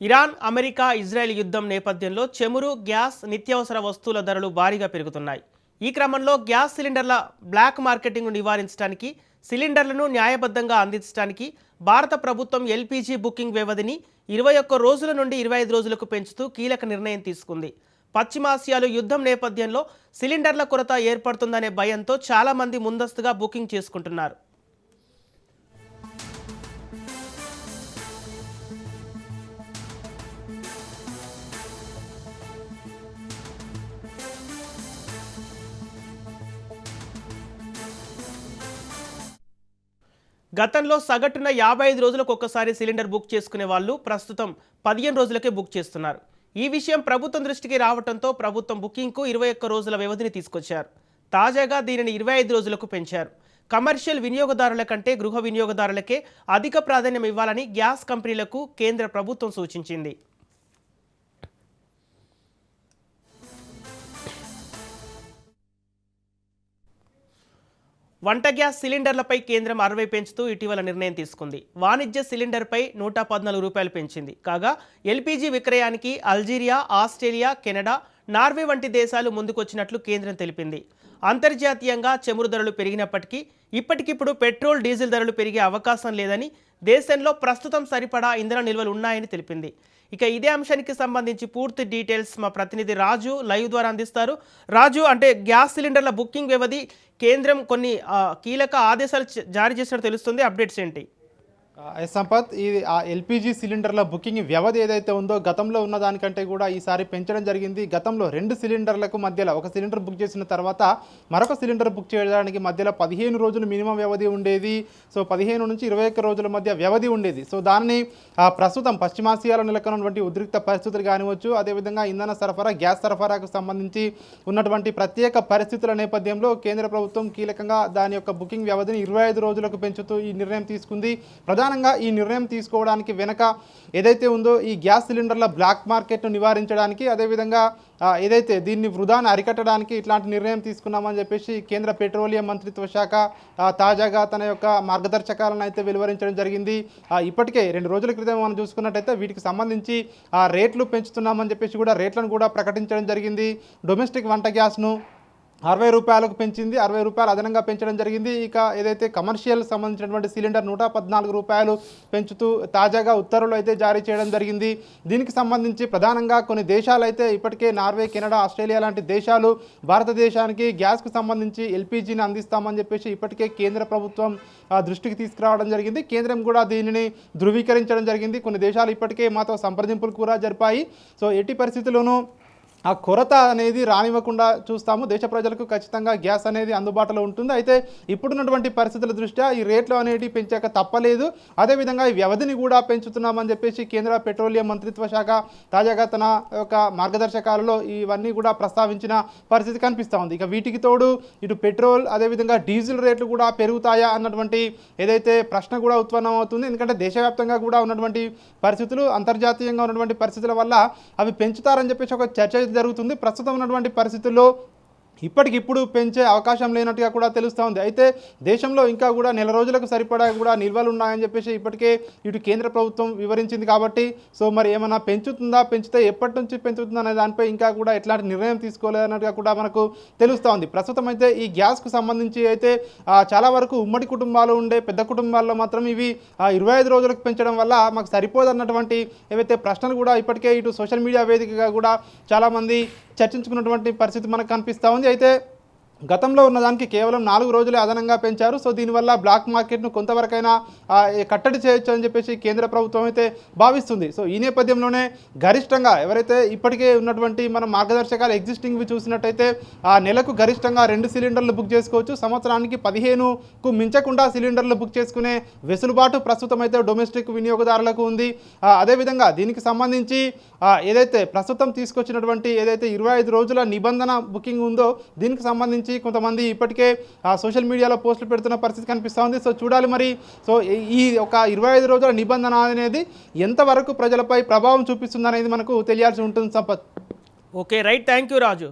Iran, America, Israel యుద్ధం నేపథ్యంలో చమురు, గ్యాస్, నిత్యావసర వస్తువుల ధరలు భారీగా పెరుగుతున్నాయి. ఈ క్రమంలో గ్యాస్ సిలిండర్ల బ్లాక్ మార్కెటింగ్ను నివారించడానికి, సిలిండర్లను న్యాయబద్ధంగా అందించడానికి భారత ప్రభుత్వం ఎల్పీజీ బుకింగ్ వ్యవధిని 21 రోజుల నుండి 25 రోజులకు పెంచుతూ కీలక నిర్ణయం తీసుకుంది. పశ్చిమాసియాలో యుద్ధం నేపథ్యంలో సిలిండర్ల కొరత ఏర్పడుతుందనే భయంతో చాలామంది ముందస్తుగా బుకింగ్ చేసుకుంటున్నారు. గతంలో సగటున 55 రోజులకు ఒక్కసారి సిలిండర్ బుక్ చేసుకునే వాళ్ళు ప్రస్తుతం 15 రోజులకే బుక్ చేస్తున్నారు. ఈ విషయం ప్రభుత్వం దృష్టికి రావడంతో ప్రభుత్వం బుకింగ్కు 21 రోజుల వ్యవధిని తీసుకొచ్చారు. తాజాగా దీనిని 25 రోజులకు పెంచారు. కమర్షియల్ వినియోగదారుల కంటే గృహ వినియోగదారులకే అధిక ప్రాధాన్యం ఇవ్వాలని గ్యాస్ కంపెనీలకు కేంద్ర ప్రభుత్వం సూచించింది. వంట గ్యాస్ సిలిండర్లపై కేంద్రం 60 పెంచుతూ ఇటీవల నిర్ణయం తీసుకుంది. వాణిజ్య సిలిండర్పై 114 రూపాయలు పెంచింది. కాగా ఎల్పీజీ విక్రయానికి అల్జీరియా, ఆస్ట్రేలియా, కెనడా, నార్వే వంటి దేశాలు ముందుకొచ్చినట్లు కేంద్రం తెలిపింది. అంతర్జాతీయంగా చమురు ధరలు పెరిగినప్పటికీ ఇప్పటికిప్పుడు పెట్రోల్, డీజిల్ ధరలు పెరిగే అవకాశం లేదని, దేశంలో ప్రస్తుతం సరిపడా ఇంధన నిల్వలు ఉన్నాయని తెలిపింది. ఇక ఇదే అంశానికి సంబంధించి పూర్తి డీటెయిల్స్ మా ప్రతినిధి రాజు లైవ్ ద్వారా అందిస్తారు. రాజు, అంటే గ్యాస్ సిలిండర్ల బుకింగ్ వ్యవధి కేంద్రం కొన్ని కీలక ఆదేశాలు జారీ చేసినట్టు తెలుస్తుంది. అప్డేట్స్ ఏంటి? సంపత్, ఇది ఎల్పీజీ సిలిండర్ల బుకింగ్ వ్యవధి ఏదైతే ఉందో గతంలో ఉన్న దానికంటే కూడా ఈసారి పెంచడం జరిగింది. గతంలో 2 సిలిండర్లకు మధ్యలో ఒక సిలిండర్ బుక్ చేసిన తర్వాత మరొక సిలిండర్ బుక్ చేయడానికి మధ్యలో 15 రోజులు మినిమం వ్యవధి ఉండేది. సో 15 నుంచి 21 రోజుల మధ్య వ్యవధి ఉండేది. సో దానిని ప్రస్తుతం పశ్చిమాసియాలో నెలకొన్నటువంటి ఉద్రిక్త పరిస్థితులు కానివచ్చు, అదేవిధంగా ఇంధన సరఫరా, గ్యాస్ సరఫరాకు సంబంధించి ఉన్నటువంటి ప్రత్యేక పరిస్థితుల నేపథ్యంలో కేంద్ర ప్రభుత్వం కీలకంగా దాని యొక్క బుకింగ్ వ్యవధిని 25 రోజులకు పెంచుతూ ఈ నిర్ణయం తీసుకుంది. ప్రధానంగా ఈ నిర్ణయం తీసుకోవడానికి వెనక ఏదైతే ఉందో ఈ గ్యాస్ సిలిండర్ల బ్లాక్ మార్కెట్ను నివారించడానికి, అదేవిధంగా ఏదైతే దీన్ని వృధాను అరికట్టడానికి ఇట్లాంటి నిర్ణయం తీసుకున్నామని చెప్పేసి కేంద్ర పెట్రోలియం మంత్రిత్వ శాఖ తాజాగా తన యొక్క మార్గదర్శకాలను అయితే వెలువరించడం జరిగింది. ఇప్పటికే 2 రోజుల క్రితం మనం చూసుకున్నట్టయితే వీటికి సంబంధించి రేట్లు పెంచుతున్నామని చెప్పేసి కూడా రేట్లను కూడా ప్రకటించడం జరిగింది. డొమెస్టిక్ వంట గ్యాస్ను 60 రూపాయలకు పెంచింది, 60 రూపాయలు అదనంగా పెంచడం జరిగింది. ఇక ఏదైతే కమర్షియల్ సంబంధించినటువంటి సిలిండర్ 114 రూపాయలు పెంచుతూ తాజాగా ఉత్తర్వులు అయితే జారీ చేయడం జరిగింది. దీనికి సంబంధించి ప్రధానంగా కొన్ని దేశాలు అయితే ఇప్పటికే నార్వే, కెనడా, ఆస్ట్రేలియా లాంటి దేశాలు భారతదేశానికి గ్యాస్కు సంబంధించి ఎల్పీజీని అందిస్తామని చెప్పేసి ఇప్పటికే కేంద్ర ప్రభుత్వం దృష్టికి తీసుకురావడం జరిగింది. కేంద్రం కూడా దీనిని ధృవీకరించడం జరిగింది. కొన్ని దేశాలు ఇప్పటికే మాతో సంప్రదింపులు కూడా జరిపాయి. సో ఎట్టి పరిస్థితుల్లోనూ ఆ కొరత అనేది రానివ్వకుండా చూస్తాము. దేశ ప్రజలకు ఖచ్చితంగా గ్యాస్ అనేది అందుబాటులో ఉంటుంది. అయితే ఇప్పుడున్నటువంటి పరిస్థితుల దృష్ట్యా ఈ రేట్లు అనేవి పెంచాక తప్పలేదు. అదేవిధంగా ఈ వ్యవధిని కూడా పెంచుతున్నామని చెప్పేసి కేంద్ర పెట్రోలియం మంత్రిత్వ శాఖ తాజాగా తన యొక్క మార్గదర్శకాలలో ఇవన్నీ కూడా ప్రస్తావించిన పరిస్థితి కనిపిస్తూ ఉంది. ఇక వీటికి తోడు ఇటు పెట్రోల్, అదేవిధంగా డీజిల్ రేట్లు కూడా పెరుగుతాయా అన్నటువంటి ఏదైతే ప్రశ్న కూడా ఉత్పన్నం అవుతుంది. ఎందుకంటే దేశవ్యాప్తంగా కూడా ఉన్నటువంటి పరిస్థితులు, అంతర్జాతీయంగా ఉన్నటువంటి పరిస్థితుల వల్ల అవి పెంచుతారని చెప్పేసి ఒక చర్చ జరుగుతుంది. ప్రస్తుతం ఉన్నటువంటి పరిస్థితుల్లో ఇప్పటికిప్పుడు పెంచే అవకాశం లేనట్టుగా కూడా తెలుస్తూ ఉంది. అయితే దేశంలో ఇంకా కూడా నెల రోజులకు సరిపడా కూడా నిల్వలు ఉన్నాయని చెప్పేసి ఇప్పటికే ఇటు కేంద్ర ప్రభుత్వం వివరించింది. కాబట్టి సో మరి ఏమైనా పెంచుతుందా, పెంచితే ఎప్పటి నుంచి పెంచుతుందా అనే దానిపై ఇంకా కూడా ఎట్లాంటి నిర్ణయం తీసుకోలేదన్నట్టుగా కూడా మనకు తెలుస్తూ ఉంది. ప్రస్తుతం అయితే ఈ గ్యాస్కు సంబంధించి అయితే చాలా వరకు ఉమ్మడి కుటుంబాలు ఉండే పెద్ద కుటుంబాల్లో మాత్రం ఇవి 25 రోజులకు పెంచడం వల్ల మాకు సరిపోదన్నటువంటి ఏవైతే ప్రశ్నలు కూడా ఇప్పటికే ఇటు సోషల్ మీడియా వేదికగా కూడా చాలామంది చర్చించుకున్నటువంటి పరిస్థితి మనకు కనిపిస్తూ ఉంది. అయితే గతంలో ఉన్నదానికి కేవలం 4 రోజులే అదనంగా పెంచారు. సో దీనివల్ల బ్లాక్ మార్కెట్ను కొంతవరకైనా కట్టడి చేయొచ్చు అని చెప్పేసి కేంద్ర ప్రభుత్వం అయితే భావిస్తుంది. సో ఈ నేపథ్యంలోనే గరిష్టంగా ఎవరైతే ఇప్పటికే ఉన్నటువంటి మన మార్గదర్శకాలు ఎగ్జిస్టింగ్వి చూసినట్టయితే నెలకు గరిష్టంగా 2 సిలిండర్లు బుక్ చేసుకోవచ్చు. సంవత్సరానికి 15కు మించకుండా సిలిండర్లు బుక్ చేసుకునే వెసులుబాటు ప్రస్తుతం అయితే డొమెస్టిక్ వినియోగదారులకు ఉంది. అదేవిధంగా దీనికి సంబంధించి ఏదైతే ప్రస్తుతం తీసుకొచ్చినటువంటి ఏదైతే 25 రోజుల నిబంధన బుకింగ్ ఉందో దీనికి సంబంధించి కొంతమంది ఇప్పటికే సోషల్ మీడియాలో పోస్టులు పెడుతున్న పరిస్థితి కనిపిస్తూ ఉంది. సో చూడాలి మరి సో ఈ ఒక 25 రోజుల నిబంధన అనేది ఎంతవరకు ప్రజలపై ప్రభావం చూపిస్తుంది అనేది మనకు తెలియాల్సి ఉంటుంది. Sampath. Okay, right, thank you Raju.